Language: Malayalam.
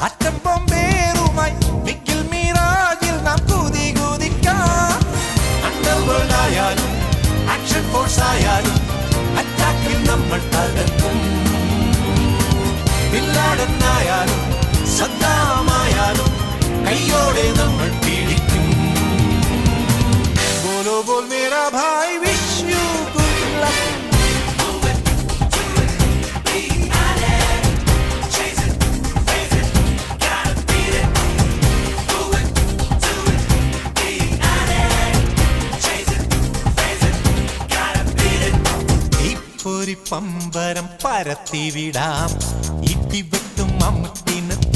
അറ്റം ബോംബേറുമായി മിക്കിൽ മീറാജിൽ നാം കൂതി കൂതിക്കാം. അണ്ടർവേൾഡ് ആയാലും ആക്ഷൻ ഫോഴ്സ് ആയാലും അറ്റാക്കിൽ നമ്മൾ തകർക്കും. ബിൻ ലാഡൻ ആയാലും സദ്ദാമായാലും കയ്യോടെ നമ്മൾ പീഡിക്കും. ബോലോ ബോൽ മേരാ ഭായ് വിഷ് യു ഗുഡ് ലക്ക്. പമ്പരം പരത്തിവിടാം. ഇടിവെട്ടും അമ്മത്തിന്